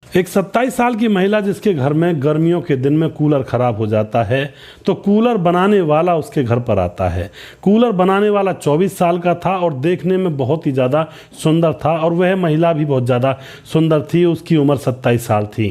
एक 27 साल की महिला जिसके घर में गर्मियों के दिन में कूलर खराब हो जाता है तो कूलर बनाने वाला उसके घर पर आता है। कूलर बनाने वाला 24 साल का था और देखने में बहुत ही ज़्यादा सुंदर था और वह महिला भी बहुत ज़्यादा सुंदर थी। उसकी उम्र 27 साल थी।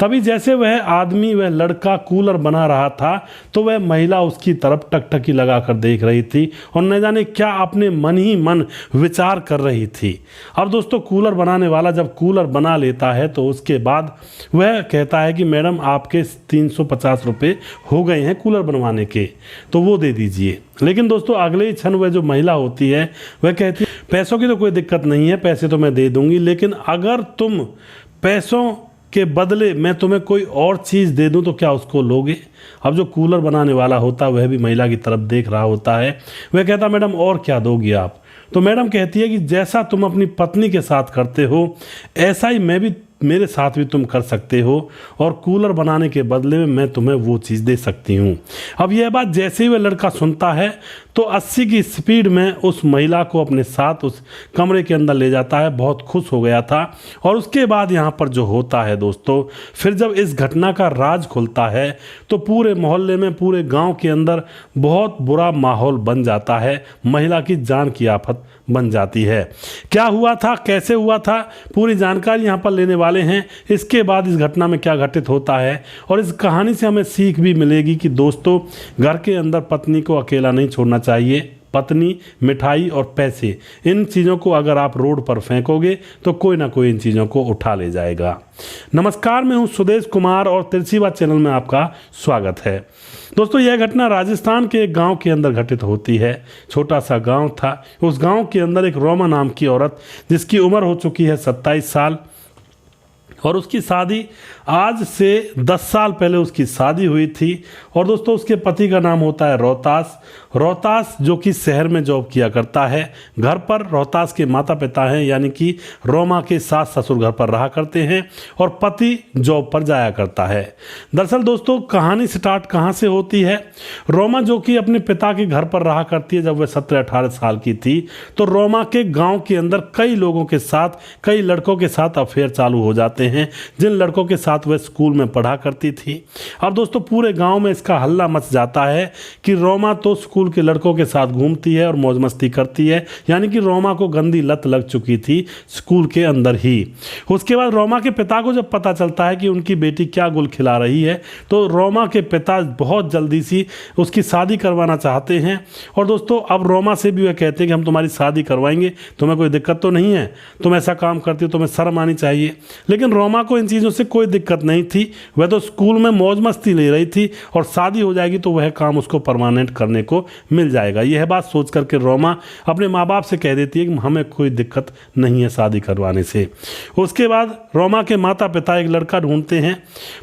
तभी जैसे वह आदमी, वह लड़का कूलर बना रहा था तो वह महिला उसकी तरफ टकटकी लगा कर देख रही थी और न जाने क्या अपने मन ही मन विचार कर रही थी। अब दोस्तों, कूलर बनाने वाला जब कूलर बना लेता है तो उसके बाद वह कहता है कि मैडम आपके 350 रुपये हो गए हैं कूलर बनवाने के, तो वो दे दीजिए। लेकिन दोस्तों, अगले ही क्षण वह जो महिला होती है वह कहती है पैसों की तो कोई दिक्कत नहीं है, पैसे तो मैं दे दूंगी, लेकिन अगर तुम पैसों के बदले मैं तुम्हें कोई और चीज़ दे दूं तो क्या उसको लोगे। अब जो कूलर बनाने वाला होता है वह भी महिला की तरफ देख रहा होता है। वह कहता मैडम और क्या दोगी आप। तो मैडम कहती है कि जैसा तुम अपनी पत्नी के साथ करते हो ऐसा ही मेरे साथ भी तुम कर सकते हो और कूलर बनाने के बदले में मैं तुम्हें वो चीज़ दे सकती हूँ। अब यह बात जैसे ही वह लड़का सुनता है तो 80 की स्पीड में उस महिला को अपने साथ उस कमरे के अंदर ले जाता है। बहुत खुश हो गया था। और उसके बाद यहाँ पर जो होता है दोस्तों, फिर जब इस घटना का राज खुलता है तो पूरे मोहल्ले में, पूरे गांव के अंदर बहुत बुरा माहौल बन जाता है। महिला की जान की आफत बन जाती है। क्या हुआ था, कैसे हुआ था, पूरी जानकारी यहाँ पर लेने वाले हैं। इसके बाद इस घटना में क्या घटित होता है और इस कहानी से हमें सीख भी मिलेगी कि दोस्तों, घर के अंदर पत्नी को अकेला नहीं छोड़ना चाहिए। पत्नी, मिठाई और पैसे, इन चीज़ों को अगर आप रोड पर फेंकोगे तो कोई ना कोई इन चीज़ों को उठा ले जाएगा। नमस्कार, मैं हूं सुदेश कुमार और तिरछीवात चैनल में आपका स्वागत है। दोस्तों, यह घटना राजस्थान के एक गांव के अंदर घटित होती है। छोटा सा गांव था। उस गांव के अंदर एक रोमा नाम की औरत, जिसकी उम्र हो चुकी है 27 साल और उसकी शादी आज से 10 साल पहले उसकी शादी हुई थी। और दोस्तों, उसके पति का नाम होता है रोहतास, जो कि शहर में जॉब किया करता है। घर पर रोहतास के माता पिता हैं, यानी कि रोमा के सास ससुर घर पर रहा करते हैं और पति जॉब पर जाया करता है। दरअसल दोस्तों, कहानी स्टार्ट कहाँ से होती है। रोमा जो कि अपने पिता के घर पर रहा करती है, जब वह 17-18 साल की थी तो रोमा के गाँव के अंदर कई लोगों के साथ, कई लड़कों के साथ अफेयर चालू हो जाते हैं, जिन लड़कों के साथ वह स्कूल में पढ़ा करती थी। अब दोस्तों, पूरे गांव में इसका हल्ला मच जाता है कि रोमा तो स्कूल के लड़कों के साथ घूमती है और मौज मस्ती करती है, यानी कि रोमा को गंदी लत लग चुकी थी स्कूल के अंदर ही। उसके बाद रोमा के पिता को जब पता चलता है कि उनकी बेटी क्या गुल खिला रही है तो रोमा के पिता बहुत जल्दी सी उसकी शादी करवाना चाहते हैं। और दोस्तों, अब रोमा से भी वह कहते हैं कि हम तुम्हारी शादी करवाएंगे, तुम्हें कोई दिक्कत तो नहीं है, तुम ऐसा काम करती हो, तुम्हें शर्म आनी चाहिए। लेकिन रोमा को इन चीज़ों से कोई दिक्कत नहीं थी। वह तो स्कूल में मौज मस्ती ले रही थी और शादी हो जाएगी तो वह काम उसको परमानेंट करने को मिल जाएगा। यह बात सोच करके रोमा अपने माँ बाप से कह देती है कि हमें कोई दिक्कत नहीं है शादी करवाने से। उसके बाद रोमा के माता पिता एक लड़का ढूंढते हैं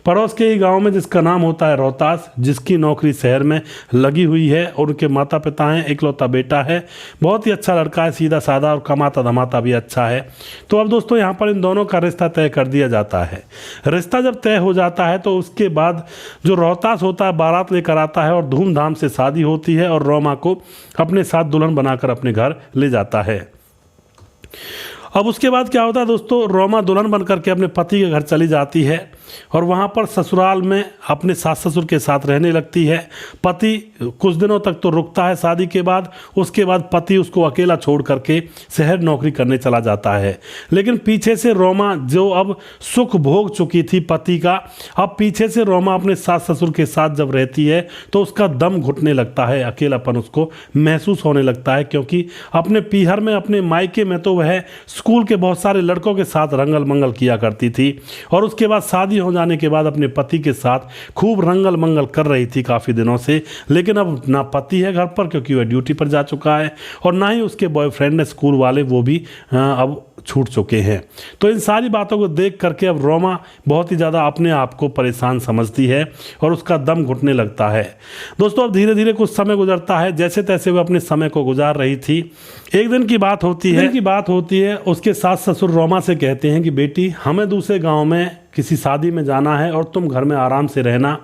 पड़ोस के ही गाँव में, जिसका नाम होता है रोहतास, जिसकी नौकरी शहर में लगी हुई है और उनके माता पिता हैं, इकलौता बेटा है। बहुत ही अच्छा लड़का है, सीधा साधा और कमाता धमाता भी अच्छा है। तो अब दोस्तों, यहाँ पर इन दोनों का रिश्ता तय कर दिया जाता है। रिश्ता जब तय हो जाता है तो उसके बाद जो रोहतास होता है बारात लेकर आता है और धूमधाम से शादी होती है और रोमा को अपने साथ दुल्हन बनाकर अपने घर ले जाता है। अब उसके बाद क्या होता है दोस्तों, रोमा दुल्हन बनकर के अपने पति के घर चली जाती है और वहाँ पर ससुराल में अपने सास ससुर के साथ रहने लगती है। पति कुछ दिनों तक तो रुकता है शादी के बाद। उसके बाद पति उसको अकेला छोड़ करके शहर नौकरी करने चला जाता है। लेकिन पीछे से रोमा, जो अब सुख भोग चुकी थी पति का, अब पीछे से रोमा अपने सास ससुर के साथ जब रहती है तो उसका दम घुटने लगता है, अकेलापन उसको महसूस होने लगता है। क्योंकि अपने पीहर में, अपने मायके में तो वह स्कूल के बहुत सारे लड़कों के साथ रंगल मंगल किया करती थी और उसके बाद शादी हो जाने के बाद अपने पति के साथ खूब रंगल मंगल कर रही थी काफ़ी दिनों से। लेकिन अब ना पति है घर पर, क्योंकि वह ड्यूटी पर जा चुका है, और ना ही उसके बॉयफ्रेंड है स्कूल वाले, वो भी अब छूट चुके हैं। तो इन सारी बातों को देख करके अब रोमा बहुत ही ज़्यादा अपने आप को परेशान समझती है और उसका दम घुटने लगता है। दोस्तों, अब धीरे धीरे कुछ समय गुजरता है। जैसे तैसे वह अपने समय को गुजार रही थी। एक दिन की बात होती है, उसके सास ससुर रोमा से कहते हैं कि बेटी, हमें दूसरे गाँव में किसी शादी में जाना है और तुम घर में आराम से रहना।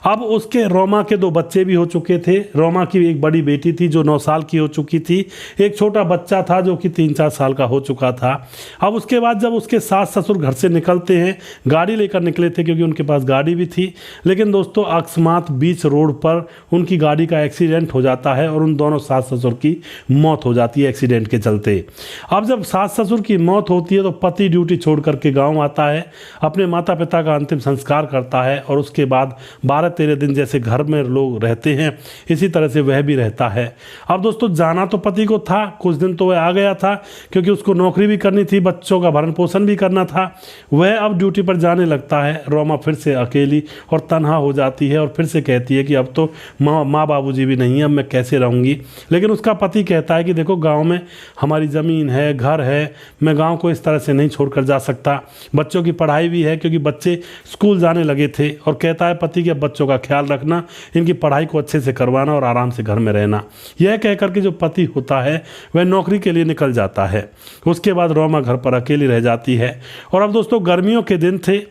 अब उसके रोमा के 2 बच्चे भी हो चुके थे। रोमा की एक बड़ी बेटी थी जो 9 साल की हो चुकी थी, एक छोटा बच्चा था जो कि 3-4 साल का हो चुका था। अब उसके बाद जब उसके सास ससुर घर से निकलते हैं, गाड़ी लेकर निकले थे क्योंकि उनके पास गाड़ी भी थी, लेकिन दोस्तों अकस्मात बीच रोड पर उनकी गाड़ी का एक्सीडेंट हो जाता है और उन दोनों सास ससुर की मौत हो जाती है एक्सीडेंट के चलते। अब जब सास ससुर की मौत होती है तो पति ड्यूटी छोड़ करके गाँव आता है, अपने माता पिता का अंतिम संस्कार करता है और उसके बाद 12-13 दिन जैसे घर में लोग रहते हैं इसी तरह से वह भी रहता है। अब दोस्तों जाना तो पति को था, कुछ दिन तो वह आ गया था क्योंकि उसको नौकरी भी करनी थी, बच्चों का भरण पोषण भी करना था। वह अब ड्यूटी पर जाने लगता है। रोमा फिर से अकेली और तन्हा हो जाती है और फिर से कहती है कि अब तो माँ बाबूजी भी नहीं है, अब मैं कैसे रहूँगी। लेकिन उसका पति कहता है कि देखो गाँव में हमारी ज़मीन है, घर है, मैं गाँव को इस तरह से नहीं छोड़कर जा सकता, बच्चों की पढ़ाई भी है क्योंकि बच्चे स्कूल जाने लगे थे। और कहता है पति के बच्चों का ख्याल रखना, इनकी पढ़ाई को अच्छे से करवाना और आराम से घर में रहना। यह कहकर के जो पति होता है वह नौकरी के लिए निकल जाता है। उसके बाद रोमा घर पर अकेली रह जाती है। और अब दोस्तों गर्मियों के दिन थे,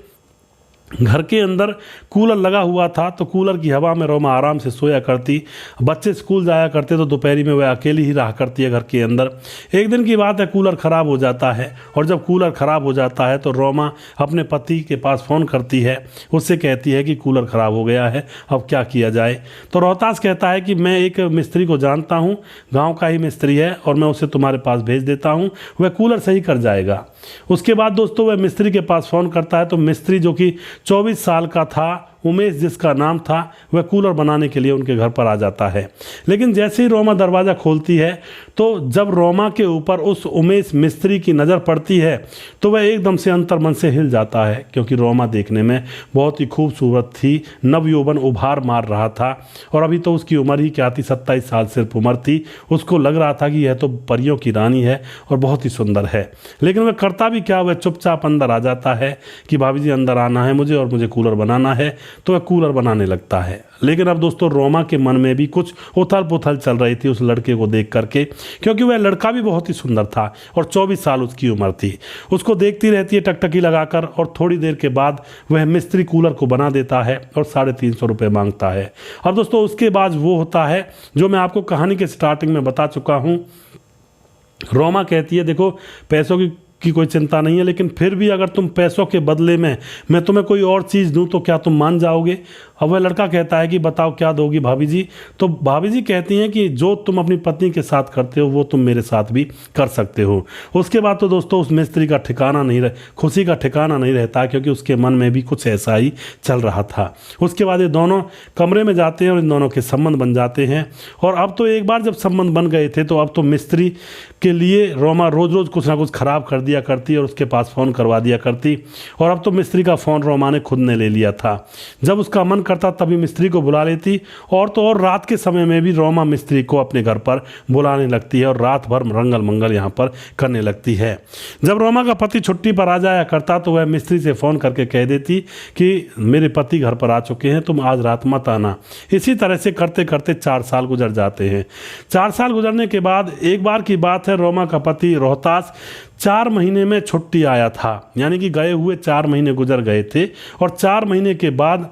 घर के अंदर कूलर लगा हुआ था तो कूलर की हवा में रोमा आराम से सोया करती। बच्चे स्कूल जाया करते तो दोपहरी में वह अकेली ही रहा करती है घर के अंदर। एक दिन की बात है, कूलर ख़राब हो जाता है और जब कूलर ख़राब हो जाता है तो रोमा अपने पति के पास फ़ोन करती है, उससे कहती है कि कूलर ख़राब हो गया है, अब क्या किया जाए। तो रोहतास कहता है कि मैं एक मिस्त्री को जानता हूँ, गाँव का ही मिस्त्री है और मैं उसे तुम्हारे पास भेज देता हूँ, वह कूलर सही कर जाएगा। उसके बाद दोस्तों वह मिस्त्री के पास फ़ोन करता है तो मिस्त्री जो कि 24 साल का था, उमेश जिसका नाम था, वह कूलर बनाने के लिए उनके घर पर आ जाता है। लेकिन जैसे ही रोमा दरवाज़ा खोलती है तो जब रोमा के ऊपर उस उमेश मिस्त्री की नज़र पड़ती है तो वह एकदम से अंतर्मन से हिल जाता है क्योंकि रोमा देखने में बहुत ही खूबसूरत थी, नवयौवन उभार मार रहा था और अभी तो उसकी उम्र ही क्या थी, 27 साल सिर्फ उम्र थी। उसको लग रहा था कि यह तो परियों की रानी है और बहुत ही सुंदर है। लेकिन वह करता भी क्या, वह चुपचाप अंदर आ जाता है कि भाभी जी अंदर आना है मुझे और मुझे कूलर बनाना है, तो वह कूलर बनाने लगता है। लेकिन अब दोस्तों रोमा के मन में भी कुछ उथल पुथल चल रही थी उस लड़के को देख करके, क्योंकि वह लड़का भी बहुत ही सुंदर था और 24 साल उसकी उम्र थी। उसको देखती रहती है टकटकी लगाकर और थोड़ी देर के बाद वह मिस्त्री कूलर को बना देता है और 350 रुपये मांगता है। अब दोस्तों उसके बाद वो होता है जो मैं आपको कहानी के स्टार्टिंग में बता चुका हूँ। रोमा कहती है देखो पैसों की कोई चिंता नहीं है, लेकिन फिर भी अगर तुम पैसों के बदले में मैं तुम्हें कोई और चीज़ दूं तो क्या तुम मान जाओगे। अब वह लड़का कहता है कि बताओ क्या दोगी भाभी जी। तो भाभी जी कहती हैं कि जो तुम अपनी पत्नी के साथ करते हो वो तुम मेरे साथ भी कर सकते हो। उसके बाद तो दोस्तों उस मिस्त्री का ठिकाना नहीं खुशी का ठिकाना नहीं रहता क्योंकि उसके मन में भी कुछ ऐसा ही चल रहा था। उसके बाद ये दोनों कमरे में जाते हैं और इन दोनों के संबंध बन जाते हैं। और अब तो एक बार जब संबंध बन गए थे तो अब तो मिस्त्री के लिए रोमा रोज़ रोज़ कुछ ना कुछ ख़राब कर दिया करती और उसके पास फ़ोन करवा दिया करती। और अब तो मिस्त्री का फ़ोन रोमा ने खुद ने ले लिया था। जब उसका मन करता तभी मिस्त्री को बुला लेती और तो और रात के समय में भी रोमा मिस्त्री को अपने घर पर बुलाने लगती है और रात भर रंगल मंगल यहाँ पर करने लगती है। जब रोमा का पति छुट्टी पर आ जाया करता तो वह मिस्त्री से फ़ोन करके कह देती कि मेरे पति घर पर आ चुके हैं, तुम आज रात मत आना। इसी तरह से करते करते 4 साल गुजर जाते हैं। 4 साल गुजरने के बाद एक बार की बात है, रोमा का पति रोहतास 4 महीने में छुट्टी आया था, यानी कि गए हुए 4 महीने गुजर गए थे और 4 महीने के बाद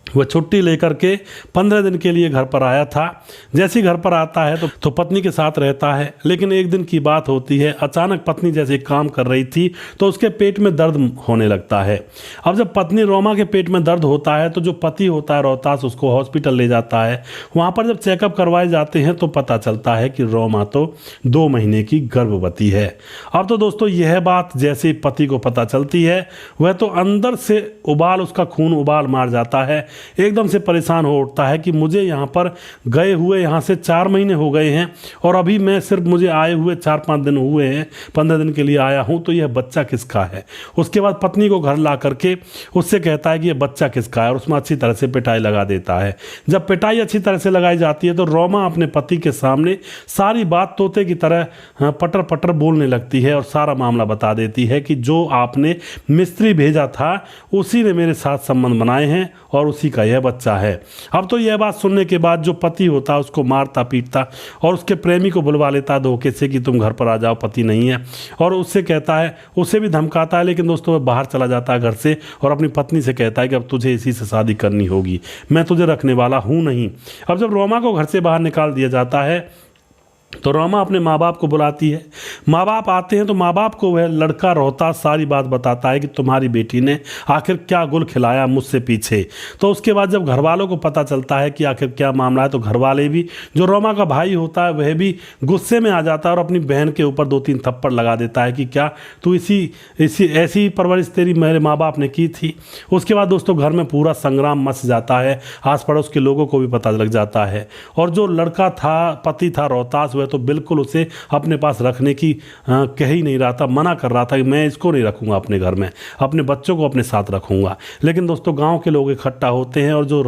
वह छुट्टी लेकर के 15 दिन के लिए घर पर आया था। जैसे ही घर पर आता है तो पत्नी के साथ रहता है। लेकिन एक दिन की बात होती है, अचानक पत्नी जैसे काम कर रही थी तो उसके पेट में दर्द होने लगता है। अब जब पत्नी रोमा के पेट में दर्द होता है तो जो पति होता है रोहतास उसको हॉस्पिटल ले जाता है। वहाँ पर जब चेकअप करवाए जाते हैं तो पता चलता है कि रोमा तो 2 महीने की गर्भवती है। अब तो दोस्तों यह बात जैसे ही पति को पता चलती है वह तो अंदर से उसका खून उबाल मार जाता है, एकदम से परेशान हो उठता है कि मुझे यहाँ पर गए हुए यहाँ से 4 महीने हो गए हैं और अभी मैं सिर्फ मुझे आए हुए 4-5 दिन हुए हैं, 15 दिन के लिए आया हूँ, तो यह बच्चा किसका है। उसके बाद पत्नी को घर ला करके उससे कहता है कि यह बच्चा किसका है और उसमें अच्छी तरह से पिटाई लगा देता है। जब पिटाई अच्छी तरह से लगाई जाती है तो रोमा अपने पति के सामने सारी बात तोते की तरह पटर पटर बोलने लगती है और सारा मामला बता देती है कि जो आपने मिस्त्री भेजा था उसी ने मेरे साथ संबंध बनाए हैं और उसी का यह बच्चा है। अब तो यह बात सुनने के बाद जो पति होता है उसको मारता पीटता और उसके प्रेमी को बुलवा लेता है धोखे से कि तुम घर पर आ जाओ, पति नहीं है, और उससे कहता है, उसे भी धमकाता है। लेकिन दोस्तों वह बाहर चला जाता है घर से और अपनी पत्नी से कहता है कि अब तुझे इसी से शादी करनी होगी, मैं तुझे रखने वाला हूँ नहीं। अब जब रोमा को घर से बाहर निकाल दिया जाता है तो रोमा अपने माँ बाप को बुलाती है। माँ बाप आते हैं तो माँ बाप को वह लड़का रोहतास सारी बात बताता है कि तुम्हारी बेटी ने आखिर क्या गुल खिलाया मुझसे पीछे। तो उसके बाद जब घर वालों को पता चलता है कि आखिर क्या मामला है तो घर वाले भी, जो रोमा का भाई होता है वह भी गुस्से में आ जाता है और अपनी बहन के ऊपर 2-3 थप्पड़ लगा देता है कि क्या तू ऐसी परवरिश तेरी मेरे माँ बाप ने की थी। उसके बाद दोस्तों घर में पूरा संग्राम मच जाता है, आस पड़ोस के लोगों को भी पता लग जाता है। और जो लड़का था, पति था रोहतास, तो बिल्कुल उसे अपने पास रखने की कह ही नहीं रहा था, मना कर रहा था कि मैं इसको नहीं रखूंगा अपने घर में, अपने बच्चों को अपने साथ रखूंगा। लेकिन दोस्तों गांव के लोग इकट्ठा होते हैं और जो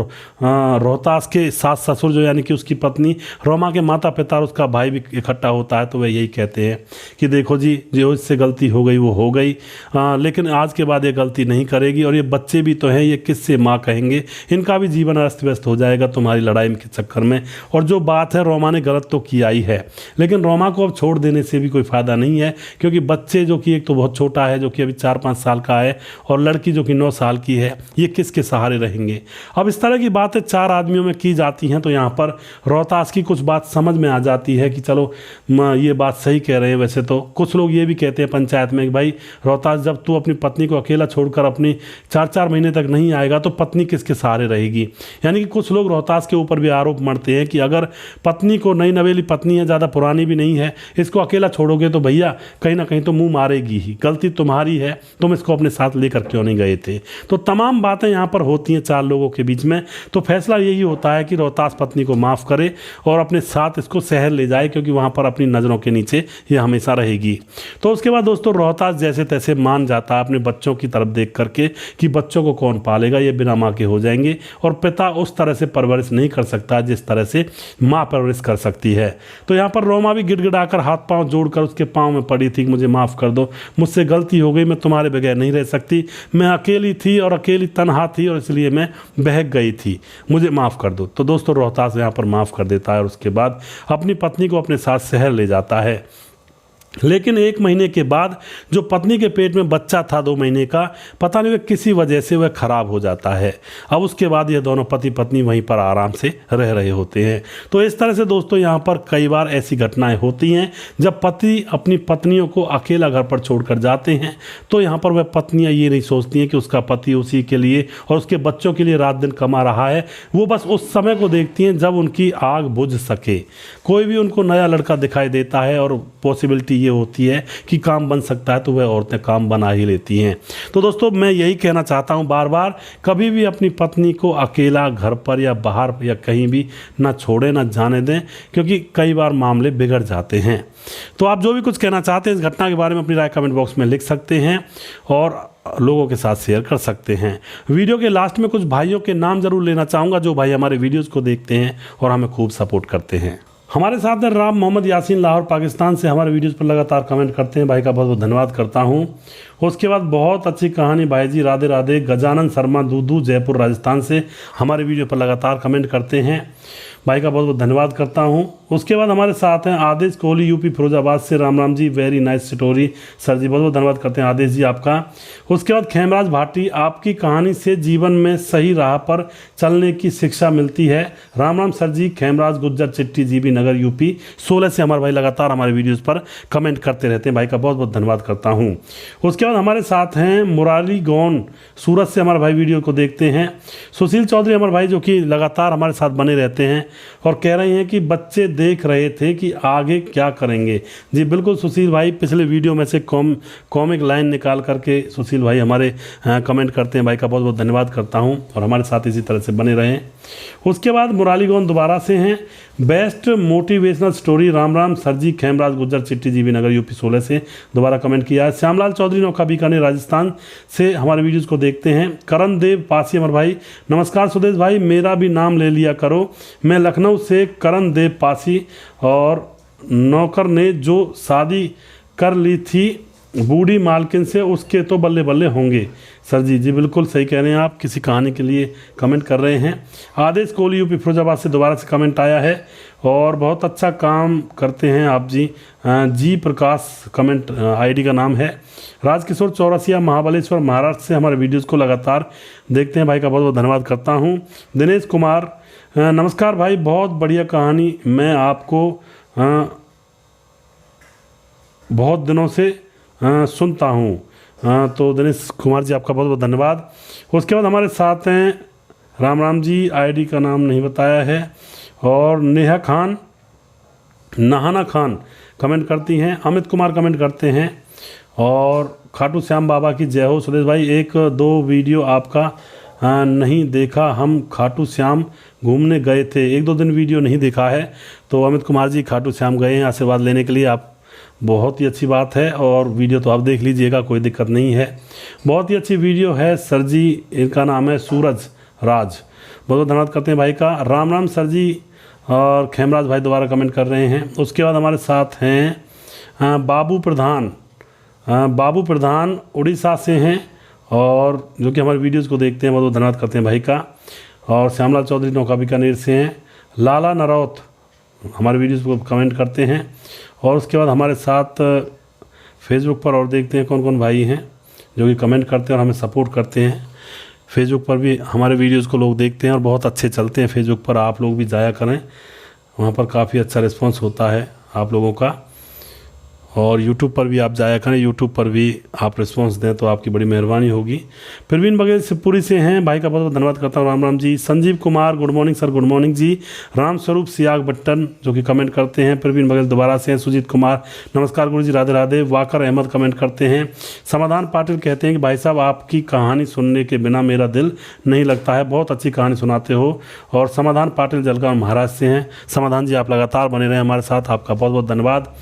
रोहतास के सास ससुर जो यानी कि उसकी पत्नी, रोमा के माता पिता और उसका भाई भी इकट्ठा होता है। तो वह यही कहते हैं कि देखो जी, जो इससे गलती हो गई वो हो गई, लेकिन आज के बाद ये गलती नहीं करेगी, और ये बच्चे भी तो हैं, ये किससे माँ कहेंगे, इनका भी जीवन अस्त व्यस्त हो जाएगा तुम्हारी लड़ाई के चक्कर में। और जो बात है, रोमा ने गलत तो किया ही है, लेकिन रोमा को अब छोड़ देने से भी कोई फ़ायदा नहीं है, क्योंकि बच्चे जो कि एक तो बहुत छोटा है, जो कि अभी 4-5 साल का है, और लड़की जो कि 9 साल की है, ये किसके सहारे रहेंगे। अब इस तरह की बातें 4 आदमियों में की जाती हैं। तो यहाँ पर रोहतास की कुछ बात समझ में आ जाती है कि चलो ये बात सही कह रहे हैं। वैसे तो कुछ लोग ये भी कहते हैं पंचायत में कि भाई रोहतास, जब तू अपनी पत्नी को अकेला छोड़कर अपनी 4-4 महीने तक नहीं आएगा तो पत्नी किसके सहारे रहेगी। यानी कि कुछ लोग रोहतास के ऊपर भी आरोप मढ़ते हैं कि अगर पत्नी को, नई नवेली पत्नी है, ज़्यादा पुरानी भी नहीं है, इसको अकेला छोड़ोगे तो भैया कहीं ना कहीं तो मुंह मारेगी ही, गलती तुम्हारी है, तुम इसको अपने साथ लेकर क्यों नहीं गए थे। तो तमाम बातें यहाँ पर होती हैं 4 लोगों के बीच में। तो फैसला यही होता है कि रोहतास पत्नी को माफ़ करे और अपने साथ इसको शहर ले जाए, क्योंकि वहाँ पर अपनी नज़रों के नीचे ये हमेशा रहेगी। तो उसके बाद दोस्तों रोहतास जैसे तैसे मान जाता है अपने बच्चों की तरफ देख करके कि बच्चों को कौन पालेगा, ये बिना माँ के हो जाएंगे, और पिता उस तरह से परवरिश नहीं कर सकता जिस तरह से माँ परवरिश कर सकती है। तो यहाँ पर रोमा भी गिड़गिड़ाकर हाथ पांव जोड़कर उसके पांव में पड़ी थी, मुझे माफ़ कर दो, मुझसे गलती हो गई, मैं तुम्हारे बगैर नहीं रह सकती, मैं अकेली थी और अकेली तनहा थी और इसलिए मैं बहक गई थी, मुझे माफ़ कर दो। तो दोस्तों रोहतास यहाँ पर माफ़ कर देता है और उसके बाद अपनी पत्नी को अपने साथ शहर ले जाता है। लेकिन 1 महीने के बाद जो पत्नी के पेट में बच्चा था 2 महीने का, पता नहीं वह किसी वजह से वह खराब हो जाता है। अब उसके बाद ये दोनों पति पत्नी वहीं पर आराम से रह रहे होते हैं। तो इस तरह से दोस्तों यहाँ पर कई बार ऐसी घटनाएं होती हैं जब पति अपनी पत्नियों को अकेला घर पर छोड़कर जाते हैं। तो यहाँ पर वह पत्नियाँ ये नहीं सोचती हैं कि उसका पति उसी के लिए और उसके बच्चों के लिए रात दिन कमा रहा है, वो बस उस समय को देखती हैं जब उनकी आग बुझ सके। कोई भी उनको नया लड़का दिखाई देता है और पॉसिबिलिटी ये होती है कि काम बन सकता है तो वह औरतें काम बना ही लेती हैं। तो दोस्तों मैं यही कहना चाहता हूँ बार बार, कभी भी अपनी पत्नी को अकेला घर पर या बाहर या कहीं भी ना छोड़ें, ना जाने दें, क्योंकि कई बार मामले बिगड़ जाते हैं। तो आप जो भी कुछ कहना चाहते हैं इस घटना के बारे में अपनी राय कमेंट बॉक्स में लिख सकते हैं और लोगों के साथ शेयर कर सकते हैं। वीडियो के लास्ट में कुछ भाइयों के नाम जरूर लेना चाहूँगा जो भाई हमारे वीडियोज़ को देखते हैं और हमें खूब सपोर्ट करते हैं। हमारे साथ हैं राम मोहम्मद यासीन, लाहौर पाकिस्तान से, हमारे वीडियोज़ पर लगातार कमेंट करते हैं। भाई का बहुत बहुत धन्यवाद करता हूं। उसके बाद बहुत अच्छी कहानी भाई जी, राधे राधे। गजानन शर्मा दूदू, जयपुर राजस्थान से, हमारे वीडियो पर लगातार कमेंट करते हैं। भाई का बहुत बहुत धन्यवाद करता हूं। उसके बाद हमारे साथ हैं आदेश कोहली, यूपी फिरोजाबाद से। राम राम जी, वेरी नाइस स्टोरी सर जी, बहुत बहुत धन्यवाद करते हैं आदेश जी आपका। उसके बाद खेमराज भाटी, आपकी कहानी से जीवन में सही राह पर चलने की शिक्षा मिलती है। राम राम सर जी। खेमराज गुज्जर चिट्ठी, जीबी नगर, यूपी 16 से हमारे भाई लगातार हमारे वीडियोज़ पर कमेंट करते रहते हैं। भाई का बहुत बहुत धन्यवाद करता हूँ। उसके बाद हमारे साथ हैं मुरारी गौन, सूरत से हमारे भाई वीडियो को देखते हैं। सुशील चौधरी हमारे भाई जो कि लगातार हमारे साथ बने रहते हैं और कह रहे हैं कि बच्चे देख रहे थे कि आगे क्या करेंगे। जी बिल्कुल सुशील भाई, पिछले वीडियो में से कॉमिक लाइन निकाल करके सुशील भाई हमारे कमेंट करते हैं। भाई का बहुत बहुत धन्यवाद करता हूं और हमारे साथ इसी तरह से बने रहें। उसके बाद मुरारी गौन दोबारा से हैं, best motivational story. Ram Ram sir जी। खेमराज गुज्जर चिट्ठी, जीबी नगर, यूपी 16 से दोबारा कमेंट किया है। श्यामलाल चौधरी, नौका बीकानेर, राजस्थान से हमारे वीडियोज़ को देखते हैं। करण देव पासी हमारे भाई, नमस्कार सुदेश भाई, मेरा भी नाम ले लिया करो। मैं लखनऊ से करण देव पासी, और नौकर ने जो शादी कर ली थी बूढ़ी मालकिन से उसके तो बल्ले बल्ले होंगे। सर जी, जी बिल्कुल सही कह रहे हैं आप, किसी कहानी के लिए कमेंट कर रहे हैं। आदेश कोहली यूपी फिरोजाबाद से दोबारा से कमेंट आया है और बहुत अच्छा काम करते हैं आप जी। जी प्रकाश कमेंट आईडी का नाम है। राजकिशोर चौरसिया महाबलेश्वर महाराष्ट्र से हमारे वीडियोज़ को लगातार देखते हैं, भाई का बहुत बहुत धन्यवाद करता हूँ। दिनेश कुमार, नमस्कार भाई, बहुत बढ़िया कहानी, मैं आपको बहुत दिनों से सुनता हूँ। तो दिनेश कुमार जी आपका बहुत बहुत धन्यवाद। उसके बाद हमारे साथ हैं राम राम जी, आईडी का नाम नहीं बताया है, और नेहा खान, नहाना खान कमेंट करती हैं। अमित कुमार कमेंट करते हैं, और खाटू श्याम बाबा की जय हो। सुरेश भाई, एक दो वीडियो आपका नहीं देखा, हम खाटू श्याम घूमने गए थे, एक दो दिन वीडियो नहीं देखा है। तो अमित कुमार जी खाटू श्याम गए हैं आशीर्वाद लेने के लिए, आप बहुत ही अच्छी बात है, और वीडियो तो आप देख लीजिएगा, कोई दिक्कत नहीं है, बहुत ही अच्छी वीडियो है। सर जी, इनका नाम है सूरज राज, बहुत बहुत धन्यवाद करते हैं भाई का। राम राम सर जी, और खेमराज भाई दोबारा कमेंट कर रहे हैं। उसके बाद हमारे साथ हैं बाबू प्रधान, बाबू प्रधान उड़ीसा से हैं, और जो कि हमारे वीडियोज़ को देखते हैं, बहुत बहुत धन्यवाद करते हैं भाई का। और श्यामलाल चौधरी नौका बीकानेर से हैं। लाला नरौत हमारे वीडियोज़ को कमेंट करते हैं। और उसके बाद हमारे साथ फेसबुक पर और देखते हैं कौन कौन भाई हैं जो कि कमेंट करते हैं और हमें सपोर्ट करते हैं। फेसबुक पर भी हमारे वीडियोज़ को लोग देखते हैं और बहुत अच्छे चलते हैं फेसबुक पर, आप लोग भी जाया करें, वहाँ पर काफ़ी अच्छा रिस्पांस होता है आप लोगों का। और यूट्यूब पर भी आप जाया करें, यूट्यूब पर भी आप रिस्पांस दें तो आपकी बड़ी मेहरबानी होगी। प्रवीण बघेल शिवपुरी से हैं, भाई का बहुत बहुत धन्यवाद करता हूँ। राम राम जी। Sanjeev Kumar, good morning sir, good morning जी। राम स्वरूप सियाग बट्टन जो कि कमेंट करते हैं। प्रवीण बघेल दोबारा से हैं। सुजीत कुमार, नमस्कार गुरु जी, राधे राधे। वाकर अहमद कमेंट करते हैं। समाधान पाटिल कहते हैं कि भाई साहब, आपकी कहानी सुनने के बिना मेरा दिल नहीं लगता है, बहुत अच्छी कहानी सुनाते हो। और समाधान पाटिल जलगांव महाराष्ट्र से हैं। समाधान जी, आप लगातार बने रहें हमारे साथ, आपका बहुत बहुत धन्यवाद।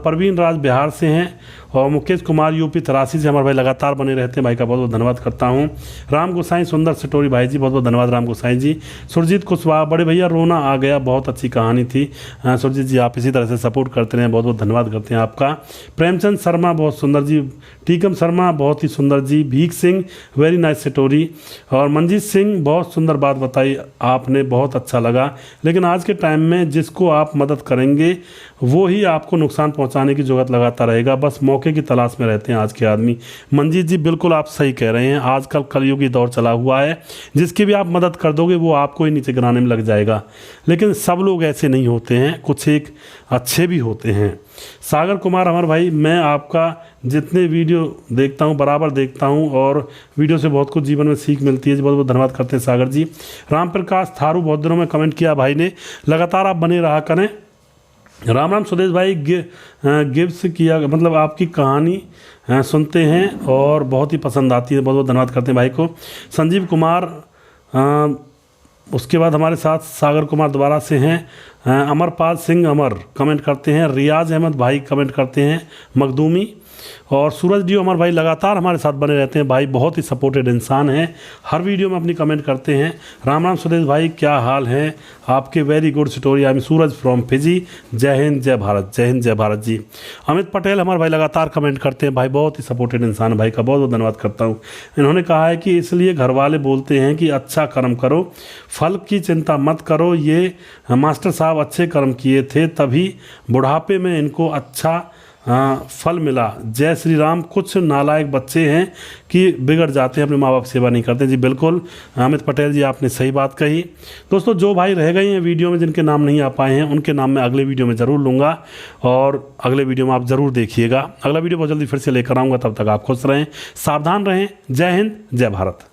परवीन राज बिहार से हैं, और मुकेश कुमार यूपी 83 से हमारे भाई लगातार बने रहते हैं, भाई का बहुत बहुत धन्यवाद करता हूं। राम गोसाई सुंदर सटोरी भाई जी, बहुत बहुत धन्यवाद राम गोसाई जी। सुरजीत कुशवाहा, बड़े भैया रोना आ गया, बहुत अच्छी कहानी थी। सुरजीत जी, आप इसी तरह से सपोर्ट करते रहें, बहुत बहुत धन्यवाद करते हैं आपका। प्रेमचंद शर्मा, बहुत सुंदर जी। टीकम शर्मा, बहुत ही सुंदर जी। भीख सिंह, वेरी नाइस स्टोरी। और मंजीत सिंह, बहुत सुंदर बात बताई आपने, बहुत अच्छा लगा। लेकिन आज के टाइम में जिसको आप मदद करेंगे वो ही आपको नुकसान पहुंचाने की जुगत लगाता रहेगा, बस मौके की तलाश में रहते हैं आज के आदमी। मंजीत जी, बिल्कुल आप सही कह रहे हैं, आजकल कलयुगी दौर चला हुआ है, जिसकी भी आप मदद कर दोगे वो आपको ही नीचे गिराने में लग जाएगा। लेकिन सब लोग ऐसे नहीं होते हैं, कुछ एक अच्छे भी होते हैं। सागर कुमार हमारे भाई, मैं आपका जितने वीडियो देखता हूं बराबर देखता हूं, और वीडियो से बहुत कुछ जीवन में सीख मिलती है जी, बहुत बहुत धन्यवाद करते हैं सागर जी। राम प्रकाश थारू, बहुत दिनों में कमेंट किया भाई ने, लगातार आप बने रहा करें। राम राम सुदेश भाई, गिफ्ट किया, मतलब आपकी कहानी सुनते हैं और बहुत ही पसंद आती है, बहुत बहुत धन्यवाद करते हैं भाई को। संजीव कुमार, उसके बाद हमारे साथ सागर कुमार दोबारा से हैं। अमरपाल सिंह अमर कमेंट करते हैं। रियाज अहमद भाई कमेंट करते हैं मखदूमी। और सूरज डियो हमारे भाई लगातार हमारे साथ बने रहते हैं, भाई बहुत ही सपोर्टेड इंसान हैं, हर वीडियो में अपनी कमेंट करते हैं। राम राम सुदेश भाई, क्या हाल है आपके? Very good story. I am Suraj from Fiji. जय हिंद जय भारत, जय हिंद जय भारत जी। अमित पटेल हमारे भाई लगातार कमेंट करते हैं, भाई बहुत ही सपोर्टेड इंसान है, भाई का बहुत बहुत धन्यवाद करता हूँ। इन्होंने कहा है कि इसलिए घर वाले बोलते हैं कि अच्छा कर्म करो, फल की चिंता मत करो। ये मास्टर साहब अच्छे कर्म किए थे, तभी बुढ़ापे में इनको अच्छा फल मिला। जय श्री राम। कुछ नालायक बच्चे हैं कि बिगड़ जाते हैं, अपने माँ बाप सेवा नहीं करते। जी बिल्कुल अमित पटेल जी, आपने सही बात कही। दोस्तों, जो भाई रह गए हैं वीडियो में, जिनके नाम नहीं आ पाए हैं, उनके नाम मैं अगले वीडियो में ज़रूर लूँगा, और अगले वीडियो में आप ज़रूर देखिएगा। अगला वीडियो बहुत जल्दी फिर से लेकर आऊँगा, तब तक आप खुश रहें, सावधान रहें। जय हिंद जय भारत।